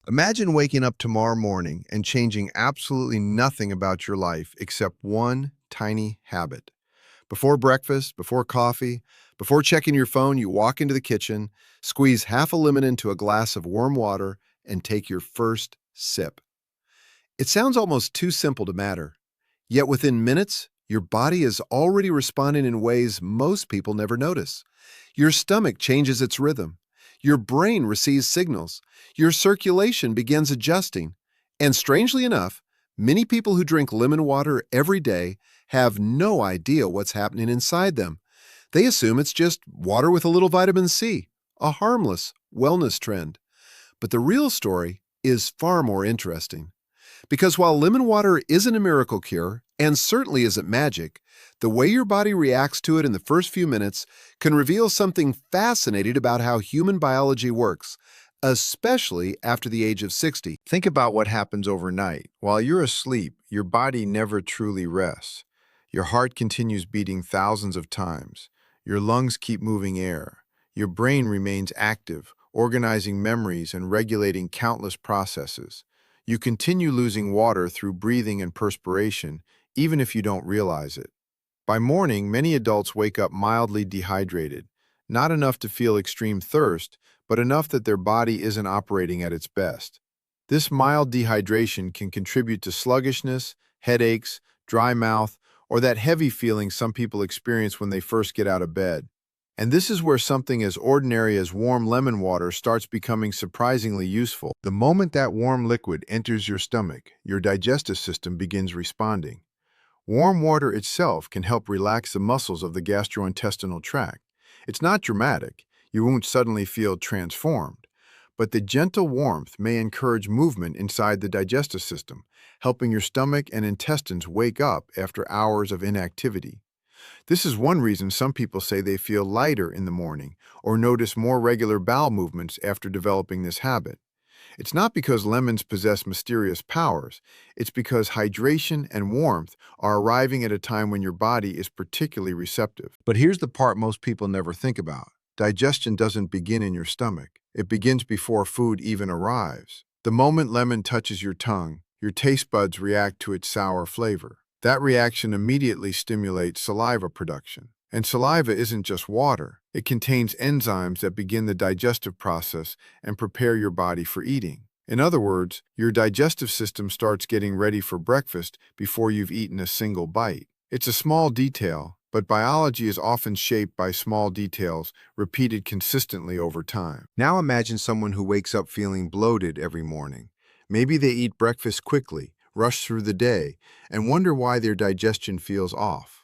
Imagine waking up tomorrow morning and changing absolutely nothing about your life except one tiny habit. Before breakfast, before coffee, before checking your phone, you walk into the kitchen, squeeze half a lemon into a glass of warm water, and take your first sip. It sounds almost too simple to matter. Yet within minutes, your body is already responding in ways most people never notice. Your stomach changes its rhythm. Your brain receives signals. Your circulation begins adjusting. And strangely enough, many people who drink lemon water every day have no idea what's happening inside them. They assume it's just water with a little vitamin C, a harmless wellness trend. But the real story is far more interesting. Because while lemon water isn't a miracle cure, and certainly isn't magic, the way your body reacts to it in the first few minutes can reveal something fascinating about how human biology works, especially after the age of 60. Think about what happens overnight. While you're asleep, your body never truly rests. Your heart continues beating thousands of times. Your lungs keep moving air. Your brain remains active, organizing memories and regulating countless processes. You continue losing water through breathing and perspiration, even if you don't realize it. By morning, many adults wake up mildly dehydrated, not enough to feel extreme thirst, but enough that their body isn't operating at its best. This mild dehydration can contribute to sluggishness, headaches, dry mouth, or that heavy feeling some people experience when they first get out of bed. And this is where something as ordinary as warm lemon water starts becoming surprisingly useful. The moment that warm liquid enters your stomach, your digestive system begins responding. Warm water itself can help relax the muscles of the gastrointestinal tract. It's not dramatic. You won't suddenly feel transformed. But the gentle warmth may encourage movement inside the digestive system, helping your stomach and intestines wake up after hours of inactivity. This is one reason some people say they feel lighter in the morning or notice more regular bowel movements after developing this habit. It's not because lemons possess mysterious powers, it's because hydration and warmth are arriving at a time when your body is particularly receptive. But here's the part most people never think about. Digestion doesn't begin in your stomach. It begins before food even arrives. The moment lemon touches your tongue, your taste buds react to its sour flavor. That reaction immediately stimulates saliva production. And saliva isn't just water. It contains enzymes that begin the digestive process and prepare your body for eating. In other words, your digestive system starts getting ready for breakfast before you've eaten a single bite. It's a small detail, but biology is often shaped by small details repeated consistently over time. Now imagine someone who wakes up feeling bloated every morning. Maybe they eat breakfast quickly, rush through the day, and wonder why their digestion feels off.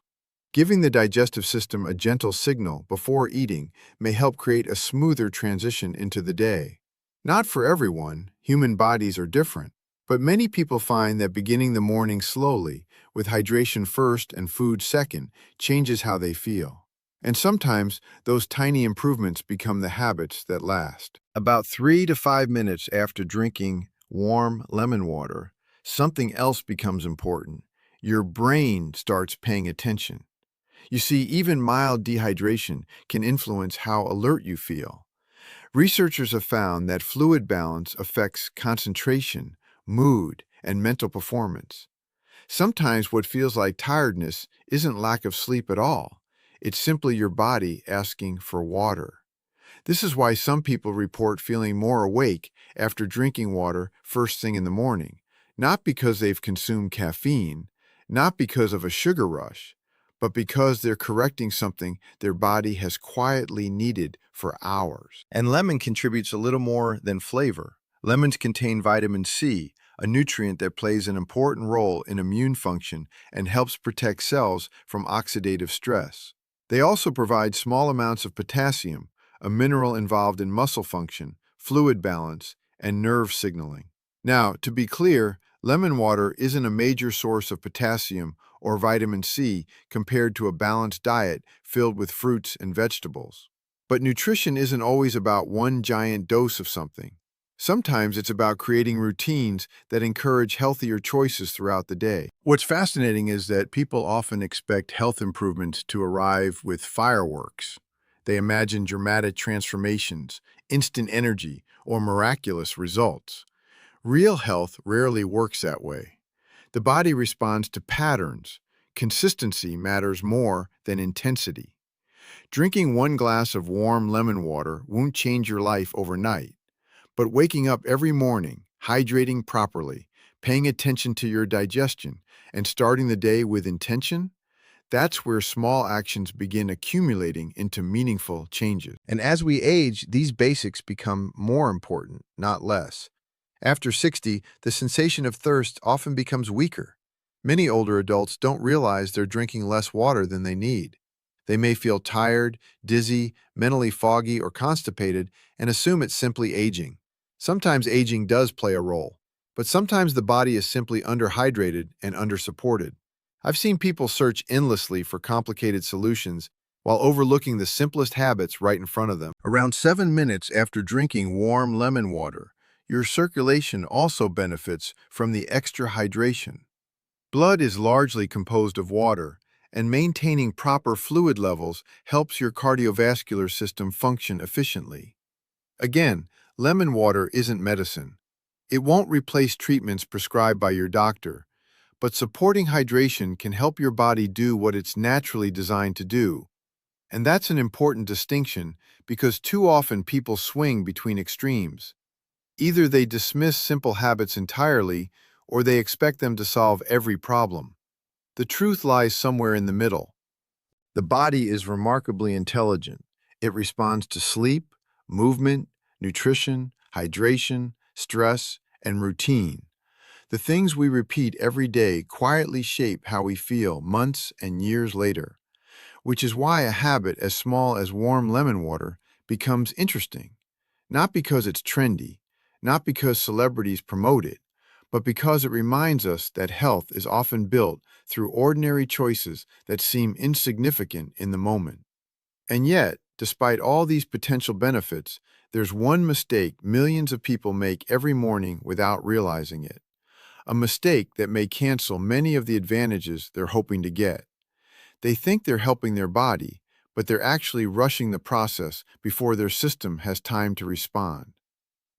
Giving the digestive system a gentle signal before eating may help create a smoother transition into the day. Not for everyone, human bodies are different, but many people find that beginning the morning slowly, with hydration first and food second, changes how they feel. And sometimes those tiny improvements become the habits that last. About 3 to 5 minutes after drinking warm lemon water, something else becomes important. Your brain starts paying attention. You see, even mild dehydration can influence how alert you feel. Researchers have found that fluid balance affects concentration, mood, and mental performance. Sometimes what feels like tiredness isn't lack of sleep at all. It's simply your body asking for water. This is why some people report feeling more awake after drinking water first thing in the morning, not because they've consumed caffeine, not because of a sugar rush, but because they're correcting something their body has quietly needed for hours. And lemon contributes a little more than flavor. Lemons contain vitamin C, a nutrient that plays an important role in immune function and helps protect cells from oxidative stress. They also provide small amounts of potassium, a mineral involved in muscle function, fluid balance, and nerve signaling. Now, to be clear, lemon water isn't a major source of potassium or vitamin C compared to a balanced diet filled with fruits and vegetables. But nutrition isn't always about one giant dose of something. Sometimes it's about creating routines that encourage healthier choices throughout the day. What's fascinating is that people often expect health improvements to arrive with fireworks. They imagine dramatic transformations, instant energy, or miraculous results. Real health rarely works that way. The body responds to patterns. Consistency matters more than intensity. Drinking one glass of warm lemon water won't change your life overnight, but waking up every morning, hydrating properly, paying attention to your digestion, and starting the day with intention, that's where small actions begin accumulating into meaningful changes. And as we age, these basics become more important, not less. After 60, the sensation of thirst often becomes weaker. Many older adults don't realize they're drinking less water than they need. They may feel tired, dizzy, mentally foggy, or constipated and assume it's simply aging. Sometimes aging does play a role, but sometimes the body is simply underhydrated and undersupported. I've seen people search endlessly for complicated solutions while overlooking the simplest habits right in front of them. Around 7 minutes after drinking warm lemon water, your circulation also benefits from the extra hydration. Blood is largely composed of water, and maintaining proper fluid levels helps your cardiovascular system function efficiently. Again, lemon water isn't medicine. It won't replace treatments prescribed by your doctor, but supporting hydration can help your body do what it's naturally designed to do. And that's an important distinction because too often people swing between extremes. Either they dismiss simple habits entirely, or they expect them to solve every problem. The truth lies somewhere in the middle. The body is remarkably intelligent. It responds to sleep, movement, nutrition, hydration, stress, and routine. The things we repeat every day quietly shape how we feel months and years later, which is why a habit as small as warm lemon water becomes interesting. Not because it's trendy, not because celebrities promote it, but because it reminds us that health is often built through ordinary choices that seem insignificant in the moment. And yet, despite all these potential benefits, there's one mistake millions of people make every morning without realizing it. A mistake that may cancel many of the advantages they're hoping to get. They think they're helping their body, but they're actually rushing the process before their system has time to respond.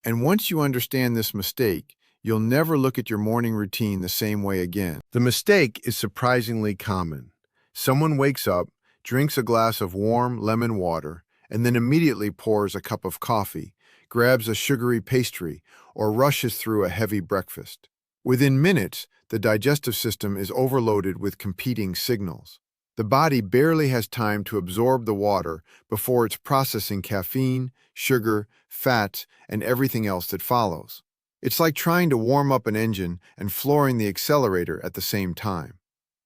And once you understand this mistake, you'll never look at your morning routine the same way again. The mistake is surprisingly common. Someone wakes up, drinks a glass of warm lemon water, and then immediately pours a cup of coffee, grabs a sugary pastry, or rushes through a heavy breakfast. Within minutes, the digestive system is overloaded with competing signals. The body barely has time to absorb the water before it's processing caffeine, sugar, fats, and everything else that follows. It's like trying to warm up an engine and flooring the accelerator at the same time.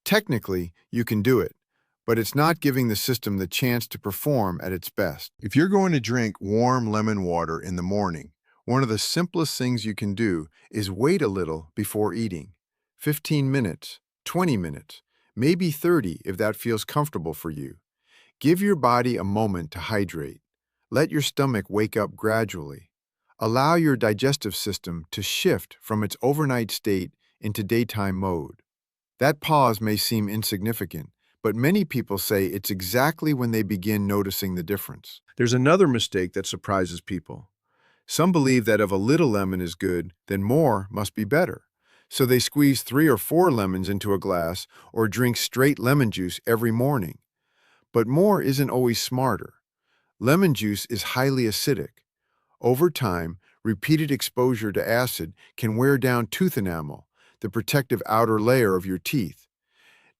Technically, you can do it, but it's not giving the system the chance to perform at its best. If you're going to drink warm lemon water in the morning, one of the simplest things you can do is wait a little before eating. 15 minutes, 20 minutes, maybe 30 if that feels comfortable for you. Give your body a moment to hydrate. Let your stomach wake up gradually. Allow your digestive system to shift from its overnight state into daytime mode. That pause may seem insignificant, but many people say it's exactly when they begin noticing the difference. There's another mistake that surprises people. Some believe that if a little lemon is good, then more must be better. So they squeeze 3 or 4 lemons into a glass or drink straight lemon juice every morning. But more isn't always smarter. Lemon juice is highly acidic. Over time, repeated exposure to acid can wear down tooth enamel, the protective outer layer of your teeth.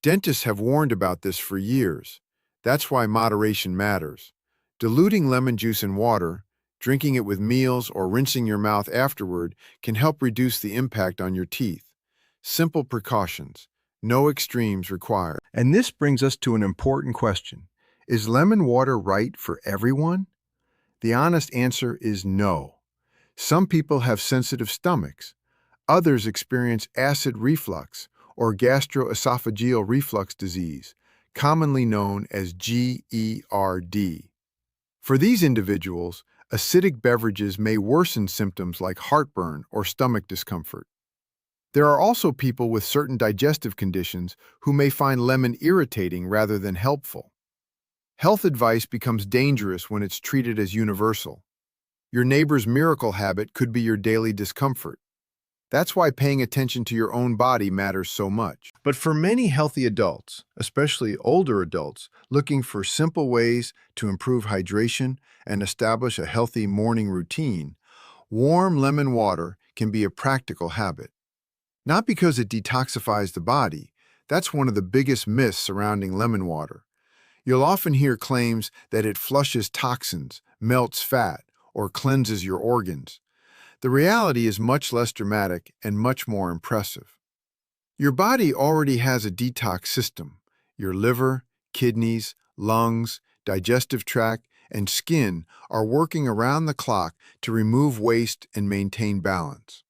Dentists have warned about this for years. That's why moderation matters. Diluting lemon juice in water, drinking it with meals, or rinsing your mouth afterward can help reduce the impact on your teeth. Simple precautions, no extremes required. And this brings us to an important question. Is lemon water right for everyone? The honest answer is no. Some people have sensitive stomachs. Others experience acid reflux or gastroesophageal reflux disease, commonly known as GERD. For these individuals, acidic beverages may worsen symptoms like heartburn or stomach discomfort. There are also people with certain digestive conditions who may find lemon irritating rather than helpful. Health advice becomes dangerous when it's treated as universal. Your neighbor's miracle habit could be your daily discomfort. That's why paying attention to your own body matters so much. But for many healthy adults, especially older adults, looking for simple ways to improve hydration and establish a healthy morning routine, warm lemon water can be a practical habit. Not because it detoxifies the body. That's one of the biggest myths surrounding lemon water. You'll often hear claims that it flushes toxins, melts fat, or cleanses your organs. The reality is much less dramatic and much more impressive. Your body already has a detox system. Your liver, kidneys, lungs, digestive tract, and skin are working around the clock to remove waste and maintain balance.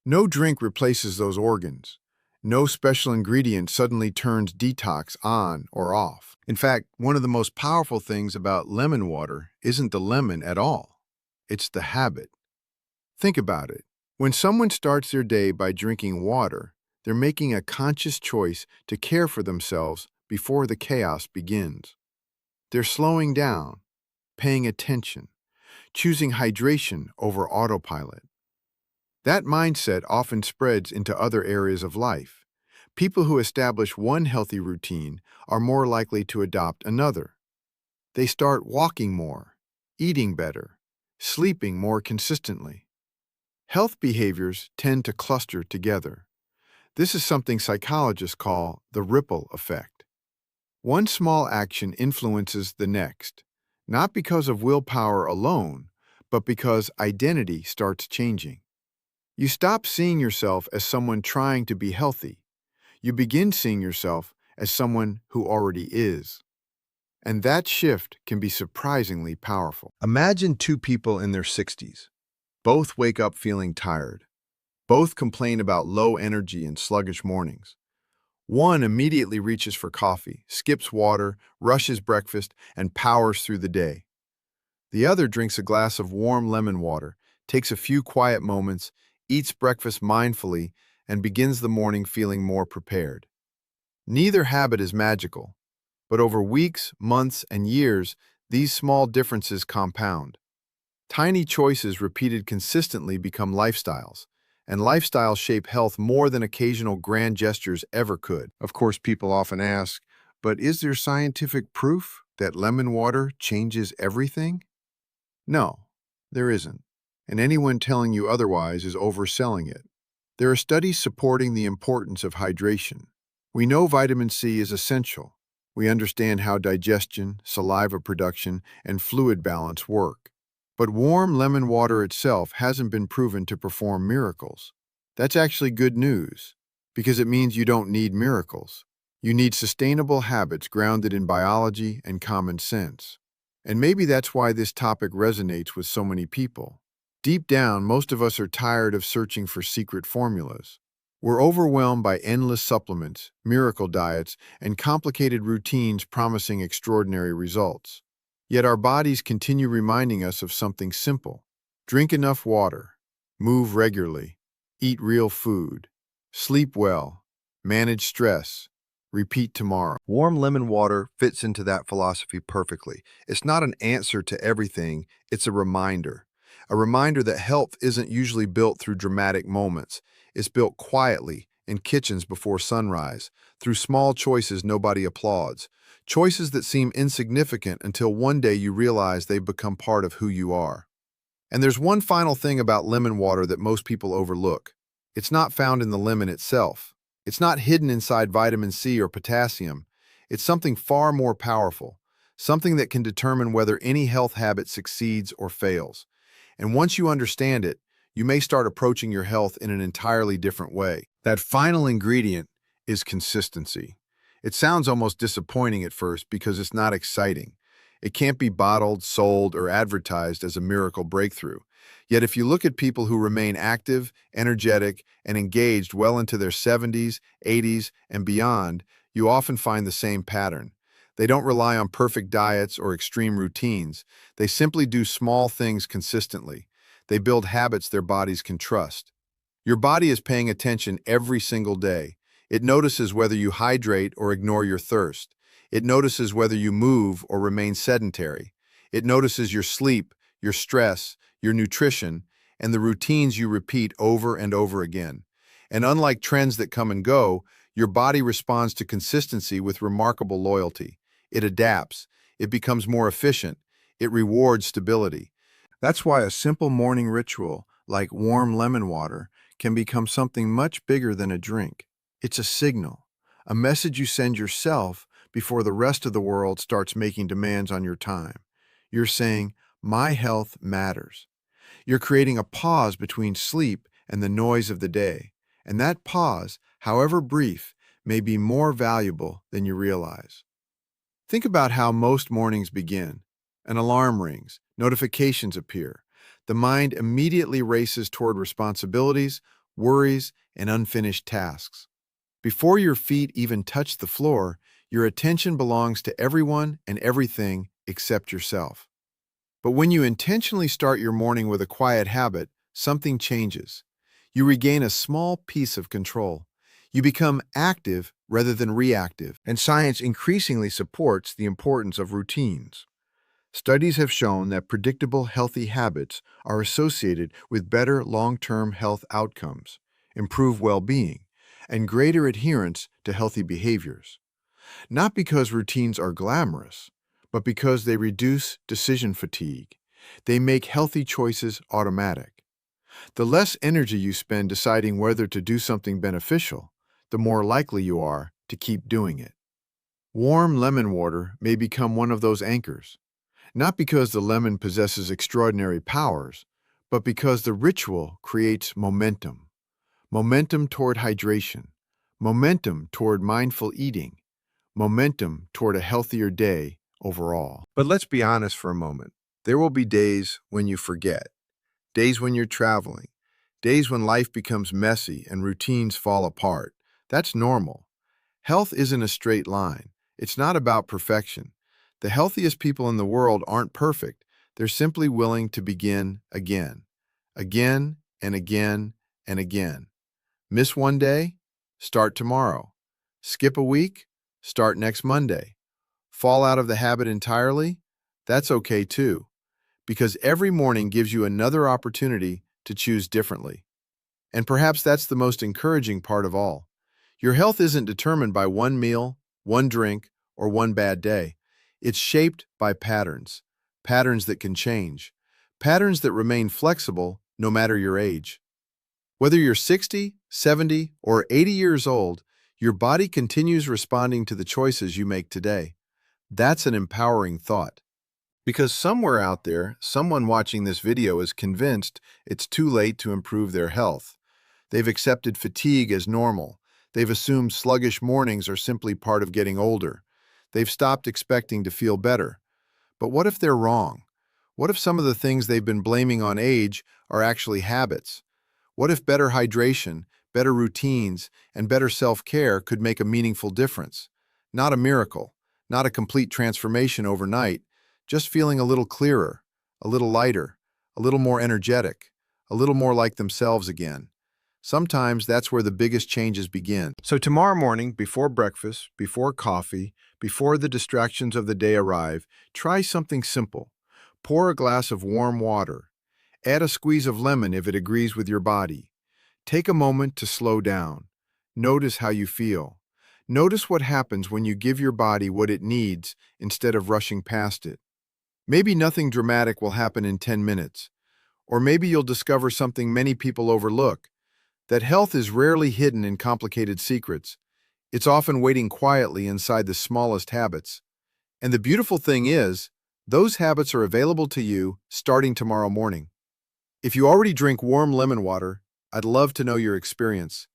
No drink replaces those organs. No special ingredient suddenly turns detox on or off. In fact, one of the most powerful things about lemon water isn't the lemon at all. It's the habit. Think about it. When someone starts their day by drinking water, they're making a conscious choice to care for themselves before the chaos begins. They're slowing down, paying attention, choosing hydration over autopilot. That mindset often spreads into other areas of life. People who establish one healthy routine are more likely to adopt another. They start walking more, eating better, sleeping more consistently. Health behaviors tend to cluster together. This is something psychologists call the ripple effect. One small action influences the next, not because of willpower alone, but because identity starts changing. You stop seeing yourself as someone trying to be healthy. You begin seeing yourself as someone who already is. And that shift can be surprisingly powerful. Imagine two people in their 60s. Both wake up feeling tired. Both complain about low energy and sluggish mornings. One immediately reaches for coffee, skips water, rushes breakfast, and powers through the day. The other drinks a glass of warm lemon water, takes a few quiet moments, eats breakfast mindfully, and begins the morning feeling more prepared. Neither habit is magical, but over weeks, months, and years, these small differences compound. Tiny choices repeated consistently become lifestyles, and lifestyles shape health more than occasional grand gestures ever could. Of course, people often ask, but is there scientific proof that lemon water changes everything? No, there isn't, and anyone telling you otherwise is overselling it. There are studies supporting the importance of hydration. We know vitamin C is essential. We understand how digestion, saliva production, and fluid balance work. But warm lemon water itself hasn't been proven to perform miracles. That's actually good news, because it means you don't need miracles. You need sustainable habits grounded in biology and common sense. And maybe that's why this topic resonates with so many people. Deep down, most of us are tired of searching for secret formulas. We're overwhelmed by endless supplements, miracle diets, and complicated routines promising extraordinary results. Yet our bodies continue reminding us of something simple. Drink enough water, move regularly, eat real food, sleep well, manage stress, repeat tomorrow. Warm lemon water fits into that philosophy perfectly. It's not an answer to everything, it's a reminder. A reminder that health isn't usually built through dramatic moments. It's built quietly, in kitchens before sunrise, through small choices nobody applauds. Choices that seem insignificant until one day you realize they've become part of who you are. And there's one final thing about lemon water that most people overlook. It's not found in the lemon itself. It's not hidden inside vitamin C or potassium. It's something far more powerful, something that can determine whether any health habit succeeds or fails. And once you understand it, you may start approaching your health in an entirely different way. That final ingredient is consistency. It sounds almost disappointing at first because it's not exciting. It can't be bottled, sold, or advertised as a miracle breakthrough. Yet if you look at people who remain active, energetic, and engaged well into their 70s, 80s, and beyond, you often find the same pattern. They don't rely on perfect diets or extreme routines. They simply do small things consistently. They build habits their bodies can trust. Your body is paying attention every single day. It notices whether you hydrate or ignore your thirst. It notices whether you move or remain sedentary. It notices your sleep, your stress, your nutrition, and the routines you repeat over and over again. And unlike trends that come and go, your body responds to consistency with remarkable loyalty. It adapts, it becomes more efficient, it rewards stability. That's why a simple morning ritual, like warm lemon water, can become something much bigger than a drink. It's a signal, a message you send yourself before the rest of the world starts making demands on your time. You're saying, my health matters. You're creating a pause between sleep and the noise of the day. And that pause, however brief, may be more valuable than you realize. Think about how most mornings begin. An alarm rings, notifications appear. The mind immediately races toward responsibilities, worries, and unfinished tasks. Before your feet even touch the floor, your attention belongs to everyone and everything except yourself. But when you intentionally start your morning with a quiet habit, something changes. You regain a small piece of control. You become active rather than reactive, and science increasingly supports the importance of routines. Studies have shown that predictable, healthy habits are associated with better long-term health outcomes, improved well-being, and greater adherence to healthy behaviors. Not because routines are glamorous, but because they reduce decision fatigue. They make healthy choices automatic. The less energy you spend deciding whether to do something beneficial, the more likely you are to keep doing it. Warm lemon water may become one of those anchors, not because the lemon possesses extraordinary powers, but because the ritual creates momentum. Momentum toward hydration, momentum toward mindful eating, momentum toward a healthier day overall. But let's be honest for a moment. There will be days when you forget, days when you're traveling, days when life becomes messy and routines fall apart. That's normal. Health isn't a straight line. It's not about perfection. The healthiest people in the world aren't perfect. They're simply willing to begin again, again and again and again. Miss one day? Start tomorrow. Skip a week? Start next Monday. Fall out of the habit entirely? That's okay too, because every morning gives you another opportunity to choose differently. And perhaps that's the most encouraging part of all. Your health isn't determined by one meal, one drink, or one bad day. It's shaped by patterns, patterns that can change, patterns that remain flexible no matter your age. Whether you're 60, 70, or 80 years old, your body continues responding to the choices you make today. That's an empowering thought. Because somewhere out there, someone watching this video is convinced it's too late to improve their health. They've accepted fatigue as normal. They've assumed sluggish mornings are simply part of getting older. They've stopped expecting to feel better. But what if they're wrong? What if some of the things they've been blaming on age are actually habits? What if better hydration, better routines, and better self-care could make a meaningful difference? Not a miracle, not a complete transformation overnight, just feeling a little clearer, a little lighter, a little more energetic, a little more like themselves again. Sometimes that's where the biggest changes begin. So tomorrow morning, before breakfast, before coffee, before the distractions of the day arrive, try something simple. Pour a glass of warm water. Add a squeeze of lemon if it agrees with your body. Take a moment to slow down. Notice how you feel. Notice what happens when you give your body what it needs instead of rushing past it. Maybe nothing dramatic will happen in 10 minutes. Or maybe you'll discover something many people overlook, that health is rarely hidden in complicated secrets. It's often waiting quietly inside the smallest habits. And the beautiful thing is, those habits are available to you starting tomorrow morning. If you already drink warm lemon water, I'd love to know your experience.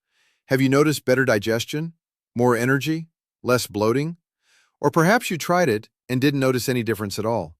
Have you noticed better digestion, more energy, less bloating? Or perhaps you tried it and didn't notice any difference at all.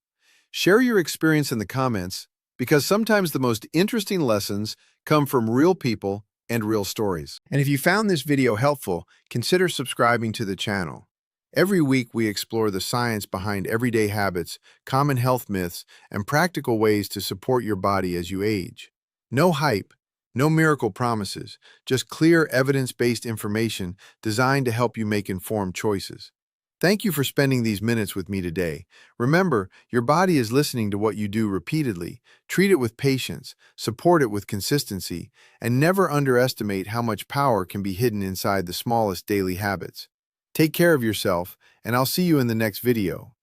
Share your experience in the comments, because sometimes the most interesting lessons come from real people and real stories. And if you found this video helpful, consider subscribing to the channel. Every week we explore the science behind everyday habits, common health myths, and practical ways to support your body as you age. No hype, no miracle promises, just clear evidence-based information designed to help you make informed choices. Thank you for spending these minutes with me today. Remember, your body is listening to what you do repeatedly. Treat it with patience, support it with consistency, and never underestimate how much power can be hidden inside the smallest daily habits. Take care of yourself, and I'll see you in the next video.